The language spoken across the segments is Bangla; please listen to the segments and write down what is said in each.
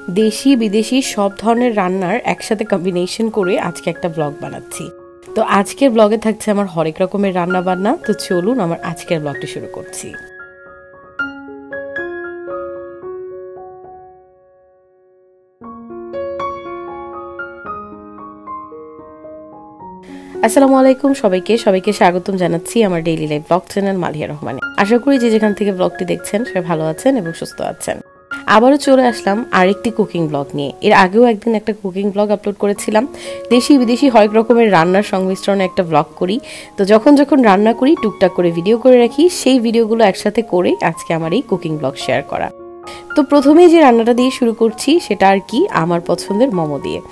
দেশি বিদেশি সব ধরনের রান্নার একসাথে কম্বিনেশন করে আজকে একটা ব্লগ বানাচ্ছি। তো আজকের ব্লগে থাকছে আমার হরেক রকমের রান্না বান্না। তো চলুন আমার আজকের ব্লগটি শুরু করছি। আসসালামু আলাইকুম সবাইকে স্বাগতম জানাচ্ছি আমার daily life blog channel Maliya রহমানে। আশা করি যে যেখান থেকে ব্লগটি দেখছেন সবাই ভালো আছেন এবং সুস্থ আছেন। আবারও চলে আসলাম আরেকটি কুকিং ব্লগ নিয়ে। এর আগেও একদিন একটা কুকিং ব্লগ আপলোড করেছিলাম। দেশি বিদেশি হরেক রকমের রান্নার সংমিশ্রণে একটা ব্লগ করি। তো যখন রান্না করি টুকটাক করে ভিডিও করে রাখি, সেই ভিডিওগুলো একসাথে করে আজকে আমার এই কুকিং ব্লগ শেয়ার করা। তো প্রথমেই যে রান্নাটা দিয়ে শুরু করছি সেটা আর কি, আমার পছন্দের মোমো দিয়ে।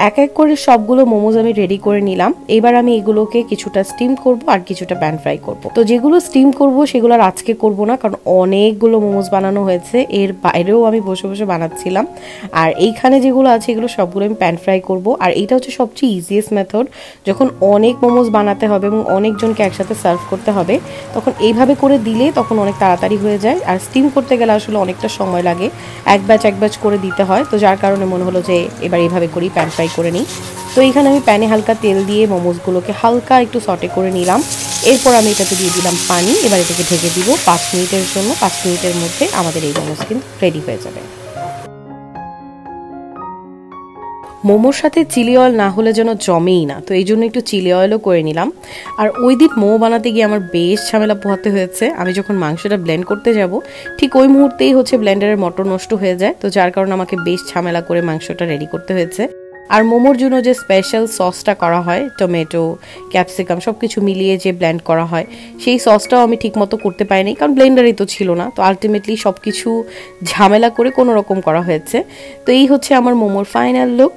এক এক করে সবগুলো মোমোজ আমি রেডি করে নিলাম। এবার আমি এগুলোকে কিছুটা স্টিম করব আর কিছুটা প্যান ফ্রাই করব। তো যেগুলো স্টিম করব সেগুলো আর আজকে করব না, কারণ অনেকগুলো মোমোজ বানানো হয়েছে, এর বাইরেও আমি বসে বসে বানাচ্ছিলাম। আর এইখানে যেগুলো আছে এগুলো সবগুলো আমি প্যান ফ্রাই করব। আর এইটা হচ্ছে সবচেয়ে ইজিয়েস্ট মেথড। যখন অনেক মোমোজ বানাতে হবে এবং অনেকজনকে একসাথে সার্ভ করতে হবে, তখন এইভাবে করে দিলে তখন অনেক তাড়াতাড়ি হয়ে যায়। আর স্টিম করতে গেলে আসলে অনেকটা সময় লাগে, এক ব্যাচ করে দিতে হয়। তো যার কারণে মনে হলো যে এবার এইভাবে করেই প্যান ফ্রাই করে নিই। তো এখানে আমি প্যানে হালকা তেল দিয়ে মোমোজগুলোকে হালকা একটু সটে করে নিলাম। এরপর আমি এটাতে দিয়ে দিলাম পানি। এবার এটাকে ঢেকে দিব 5 মিনিটের জন্য। 5 মিনিটের মধ্যে আমাদের এই মোমোজ কিন্তু রেডি হয়ে যাবে। মোমোর সাথে চিলি অয়েল না হলে যেন জমেই না, তো এই জন্য একটু চিলি অয়েলও করে নিলাম। আর ওই দিন মোমো বানাতে গিয়ে আমার বেশ ঝামেলা পোহাতে হয়েছে। আমি যখন মাংসটা ব্লেন্ড করতে যাব ঠিক ওই মুহূর্তেই ব্লেন্ডারের মোটর নষ্ট হয়ে যায়। তো যার কারণে আমাকে বেশ ঝামেলা করে মাংসটা রেডি করতে হয়েছে। আর মোমোর জন্য যে স্পেশাল সসটা করা হয়, টমেটো ক্যাপসিকাম সব কিছু মিলিয়ে যে ব্লেন্ড করা হয়, সেই সসটাও আমি ঠিক মতো করতে পারিনি, কারণ ব্লেন্ডারই তো ছিল না। তো আলটিমেটলি সব কিছু ঝামেলা করে কোনো রকম করা হয়েছে। তো এই হচ্ছে আমার মোমোর ফাইনাল লুক।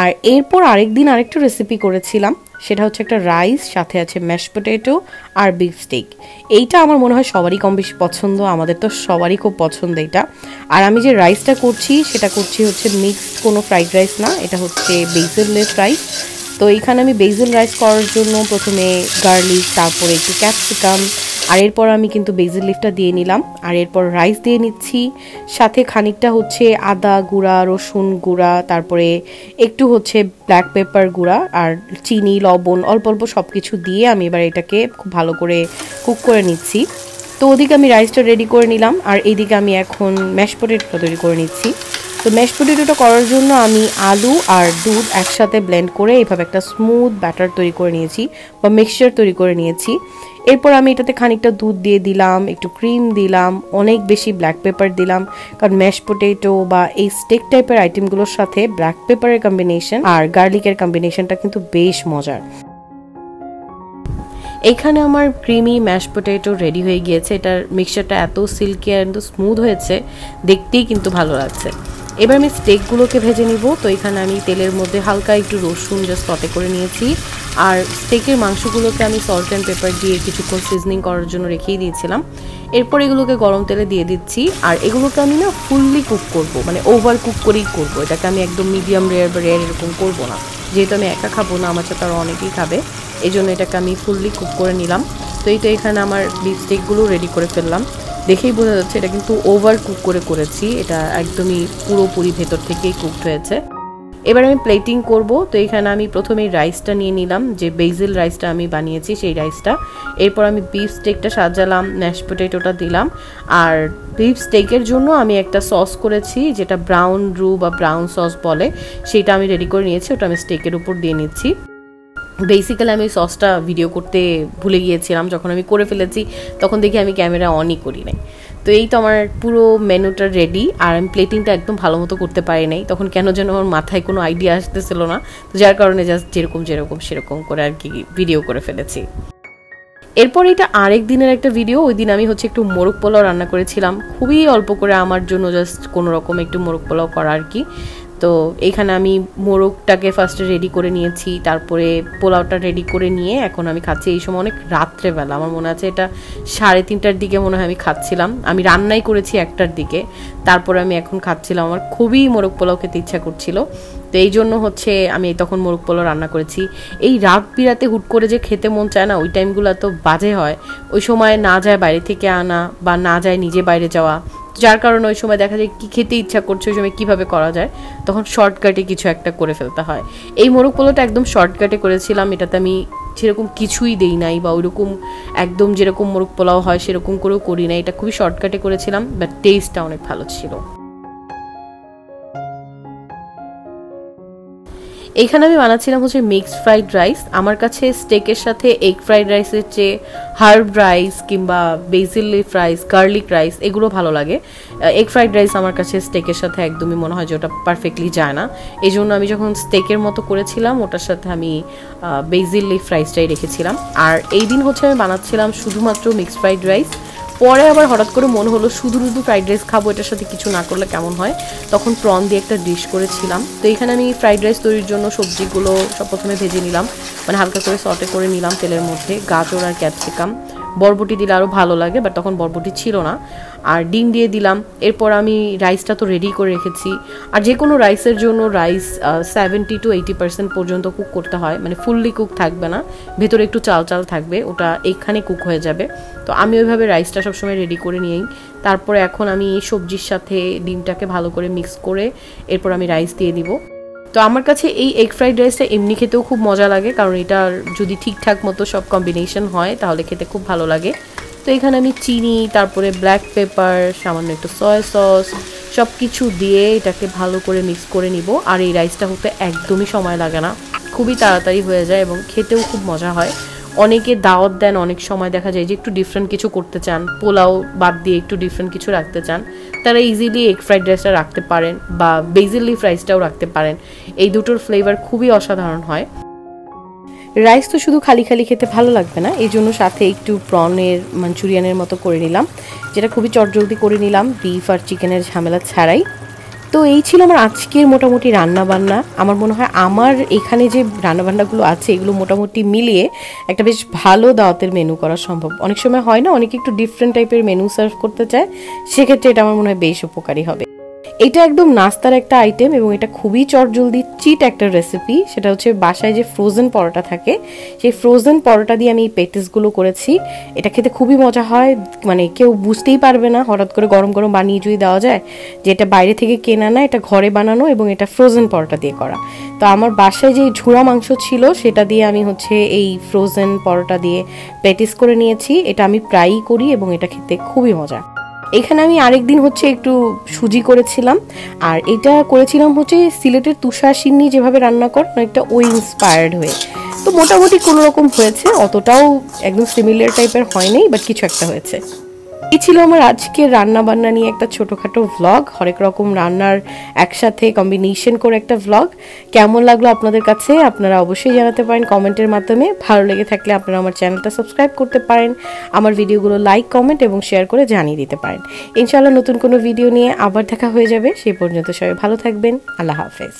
আর এরপর আরেকদিন আরেকটা রেসিপি করেছিলাম, সেটা হচ্ছে একটা রাইস, সাথে আছে ম্যাশ পটেটো আর বিফ স্টেক। এইটা আমার মনে হয় সবারই কম বেশি পছন্দ, আমাদের তো সবারই খুব পছন্দ এটা। আর আমি যে রাইসটা করছি সেটা করছি হচ্ছে মিক্সড কোনো ফ্রাইড রাইস না, এটা হচ্ছে বেসিললেস রাইস। তো এইখানে আমি বেসিল রাইস করার জন্য প্রথমে গার্লিক, তারপরে একটু ক্যাপসিকাম, আর এরপর আমি কিন্তু বেসিল লিফটা দিয়ে নিলাম। আর এরপর রাইস দিয়ে নিচ্ছি, সাথে খানিকটা হচ্ছে আদা গুঁড়া, রসুন গুঁড়া, তারপরে একটু হচ্ছে ব্ল্যাক পেপার গুঁড়া, আর চিনি, লবণ অল্প অল্প সব কিছু দিয়ে আমি এবার এটাকে খুব ভালো করে কুক করে নিচ্ছি। তো ওদিকে আমি রাইসটা রেডি করে নিলাম, আর এইদিকে আমি এখন ম্যাশ পটেটোটা তৈরি করে নিচ্ছি। তো ম্যাশ পটেটোটা করার জন্য আমি আলু আর দুধ একসাথে ব্লেন্ড করে এইভাবে একটা স্মুথ ব্যাটার তৈরি করে নিয়েছি বা মিক্সচার তৈরি করে নিয়েছি। এরপর আমি এটাতে খানিকটা দুধ দিয়ে দিলাম, একটু ক্রিম দিলাম, অনেক বেশি ব্ল্যাক পেপার দিলাম, কারণ ম্যাশ পটেটো বা এই স্টেক টাইপের আইটেমগুলোর সাথে ব্ল্যাক পেপারের কম্বিনেশন আর গার্লিকের কম্বিনেশনটা কিন্তু বেশ মজার। এখানে আমার ক্রিমি ম্যাশ পটেটো রেডি হয়ে গিয়েছে। এটার মিক্সচারটা এত সিল্কি আর এত স্মুথ হয়েছে, দেখতেই কিন্তু ভালো লাগছে। এবার আমি স্টেকগুলোকে ভেজে নিব। তো এখানে আমি তেলের মধ্যে হালকা একটু রসুন জাস্ট সটে করে নিয়েছি, আর স্টেকের মাংসগুলোকে আমি সল্ট অ্যান্ড পেপার দিয়ে কিছুক্ষণ সিজনিং করার জন্য রেখেই দিয়েছিলাম। এরপর এগুলোকে গরম তেলে দিয়ে দিচ্ছি। আর এগুলোকে আমি না ফুললি কুক করব, মানে ওভার কুক করেই করবো। এটাকে আমি একদম মিডিয়াম রেয়ার বা রেয়ার এরকম করবো না, যেহেতু আমি একা খাবো না, আমার সাথে আরও অনেকেই খাবে, এই জন্য এটাকে আমি ফুললি কুক করে নিলাম। তো এইটা এখানে আমার বিফ স্টেকগুলো রেডি করে ফেললাম। দেখেই বোঝা যাচ্ছে এটা কিন্তু ওভার কুক করেছি, এটা একদমই পুরোপুরি ভেতর থেকেই কুকড হয়েছে। এবার আমি প্লেটিং করব। তো এখানে আমি প্রথমেই রাইসটা নিয়ে নিলাম, যে বেসিল রাইসটা আমি বানিয়েছি সেই রাইসটা। এরপর আমি বিফ স্টেকটা সাজালাম, ম্যাশ পটেটোটা দিলাম। আর বিফ স্টেকের জন্য আমি একটা সস করেছি, যেটা ব্রাউন রু বা ব্রাউন সস বলে, সেটা আমি রেডি করে নিয়েছি, ওটা আমি স্টেকের উপর দিয়ে নিচ্ছি। বেসিক্যালি আমি সসটা ভিডিও করতে ভুলে গিয়েছিলাম, যখন আমি করে ফেলেছি তখন দেখি আমি ক্যামেরা অনই করি নাই। তো এই তো আমার পুরো মেনুটা রেডি। আর আমি প্লেটিংটা একদম ভালো মতো করতে পারি নাই, তখন কেন যেন আমার মাথায় কোনো আইডিয়া আসতেছিল না। তো যার কারণে জাস্ট যেরকম সেরকম করে আর কি ভিডিও করে ফেলেছি। এরপর এটা আরেক দিনের একটা ভিডিও। ওই দিন আমি হচ্ছে একটু মোরগ পোলাও রান্না করেছিলাম, খুবই অল্প করে, আমার জন্য জাস্ট কোনো রকম একটু মোরগ পোলাও করা আর কি। তো এখানে আমি মোরগটাকে ফার্স্টে রেডি করে নিয়েছি, তারপরে পোলাওটা রেডি করে নিয়ে এখন আমি খাচ্ছি। এই সময় অনেক রাত্রেবেলা, আমার মনে আছে এটা 3:30টার দিকে মনে হয় আমি খাচ্ছিলাম। আমি রান্নাই করেছি 1টার দিকে, তারপরে আমি এখন খাচ্ছিলাম। আমার খুবই মোরগ পোলাও খেতে ইচ্ছা করছিল, তো এই জন্য আমি তখন মোরগ পোলাও রান্না করেছি। এই রাত বিরাতে হুট করে যে খেতে মন চায় না, ওই টাইমগুলো তো বাজে হয়। ওই সময় না যায় বাইরে থেকে আনা বা না যায় নিজে বাইরে যাওয়া, যার কারণে ওই সময় দেখা যায় কি খেতে ইচ্ছা করছে ওই সময় কীভাবে করা যায়, তখন শর্টকাটে কিছু একটা করে ফেলতে হয়। এই মোরগ পোলাওটা একদম শর্টকাটে করেছিলাম, এটাতে আমি সেরকম কিছুই দেই নাই বা ওইরকম একদম যেরকম মোরগ পোলাও হয় সেরকম করেও করি নাই, এটা খুবই শর্টকাটে করেছিলাম, বাট টেস্টটা অনেক ভালো ছিল। এখানে আমি বানাচ্ছিলাম হচ্ছে মিক্সড ফ্রাইড রাইস। আমার কাছে স্টেকের সাথে এগ ফ্রাইড রাইসের চেয়ে হার্ব রাইস কিংবা basil leaf rice, garlic rice এগুলো ভালো লাগে। এগ ফ্রাইড রাইস আমার কাছে স্টেকের সাথে একদমই মনে হয় যে ওটা পারফেক্টলি যায় না, এই জন্য আমি যখন স্টেকের মতো করেছিলাম ওটার সাথে আমি বেসিল লিফ রাইসটাই রেখেছিলাম। আর এই দিন হচ্ছে আমি বানাচ্ছিলাম শুধুমাত্র মিক্সড ফ্রাইড রাইস। পরে আবার হঠাৎ করে মনে হলো শুধু শুধু ফ্রাইড রাইস খাবো, এটার সাথে কিছু না করলে কেমন হয়, তখন প্রন দিয়ে একটা ডিশ করেছিলাম। তো এখানে আমি ফ্রাইড রাইস তৈরির জন্য সবজিগুলো সব প্রথমে ভেজে নিলাম, মানে হালকা করে সটে করে নিলাম তেলের মধ্যে। গাজর আর ক্যাপসিকাম, বরবটি দিলে আরও ভালো লাগে, বাট তখন বরবটি ছিল না। আর ডিম দিয়ে দিলাম। এরপর আমি রাইসটা তো রেডি করে রেখেছি। আর যে কোনো রাইসের জন্য রাইস 70 to 80% পর্যন্ত কুক করতে হয়, মানে ফুললি কুক থাকবে না, ভেতরে একটু চাল চাল থাকবে, ওটা এইখানে কুক হয়ে যাবে। তো আমি ওইভাবে রাইসটা সবসময় রেডি করে নিয়েই তারপরে এখন আমি সবজির সাথে ডিমটাকে ভালো করে মিক্স করে এরপর আমি রাইস দিয়ে দিব। তো আমার কাছে এই এগ ফ্রাইড রাইসটা এমনি খেতেও খুব মজা লাগে, কারণ এটার যদি ঠিকঠাক মতো সব কম্বিনেশন হয় তাহলে খেতে খুব ভালো লাগে। তো এখানে আমি চিনি, তারপরে ব্ল্যাক পেপার, সামান্য একটু সয়া সস সব কিছু দিয়ে এটাকে ভালো করে মিক্স করে নিব। আর এই রাইসটা হতে একদমই সময় লাগে না, খুবই তাড়াতাড়ি হয়ে যায় এবং খেতেও খুব মজা হয়। অনেকে দাওয়াত দেন, অনেক সময় দেখা যায় যে একটু ডিফারেন্ট কিছু করতে চান, পোলাও বাদ দিয়ে একটু ডিফারেন্ট কিছু রাখতে চান, তারা ইজিলি এগ ফ্রাইড রাইসটা রাখতে পারেন বা বেসিল লিফ রাইসটাও রাখতে পারেন। এই দুটোর ফ্লেভার খুবই অসাধারণ হয়। রাইস তো শুধু খালি খালি খেতে ভালো লাগবে না, এই জন্য সাথে একটু প্রনের মাঞ্চুরিয়ানের মতো করে নিলাম, যেটা খুবই চটজলদি করে নিলাম বিফ আর চিকেনের ঝামেলা ছাড়াই। তো এই ছিল আমার আজকের মোটামুটি রান্নাবান্না। আমার মনে হয় আমার এখানে যে রান্নাবান্নাগুলো আছে এগুলো মোটামুটি মিলিয়ে একটা বেশ ভালো দাওয়াতের মেনু করা সম্ভব। অনেক সময় হয় না, অনেকে একটু ডিফারেন্ট টাইপের মেনু সার্ভ করতে চায়, সেক্ষেত্রে এটা আমার মনে হয় বেশ উপকারী হবে। এটা একদম নাস্তার একটা আইটেম এবং এটা খুবই চটজলদি চিট একটা রেসিপি। সেটা হচ্ছে বাসায় যে ফ্রোজেন পরোটা থাকে, সেই ফ্রোজেন পরোটা দিয়ে আমি এই পেটিসগুলো করেছি। এটা খেতে খুবই মজা হয়, মানে কেউ বুঝতেই পারবে না হঠাৎ করে গরম গরম বানিয়ে যদি দেওয়া যায় যে এটা বাইরে থেকে কেনা না, এটা ঘরে বানানো এবং এটা ফ্রোজেন পরোটা দিয়ে করা। তো আমার বাসায় যে ঝুড়া মাংস ছিল সেটা দিয়ে আমি হচ্ছে এই ফ্রোজেন পরোটা দিয়ে পেটিস করে নিয়েছি। এটা আমি প্রায়ই করি এবং এটা খেতে খুবই মজা। এখানে আমি আরেকদিন হচ্ছে একটু সুজি করেছিলাম, আর এটা করেছিলাম হচ্ছে সিলেটের তুষার সিন্নি যেভাবে রান্না করে অনেকটা ওই ইন্সপায়ার্ড হয়ে। তো মোটামুটি কোনো রকম হয়েছে, অতটাও একদম সিমিলার টাইপের হয়নি, বাট কিছু একটা হয়েছে। এই ছিল আমার আজকের রান্না বান্না নিয়ে একটা ছোটোখাটো ভ্লগ, হরেক রকম রান্নার একসাথে কম্বিনেশন করে একটা ভ্লগ। কেমন লাগলো আপনাদের কাছে আপনারা অবশ্যই জানাতে পারেন কমেন্টের মাধ্যমে। ভালো লেগে থাকলে আপনারা আমার চ্যানেলটা সাবস্ক্রাইব করতে পারেন, আমার ভিডিওগুলো লাইক, কমেন্ট এবং শেয়ার করে জানিয়ে দিতে পারেন। ইনশাআল্লাহ নতুন কোনো ভিডিও নিয়ে আবার দেখা হয়ে যাবে, সেই পর্যন্ত সবাই ভালো থাকবেন। আল্লাহ হাফেজ।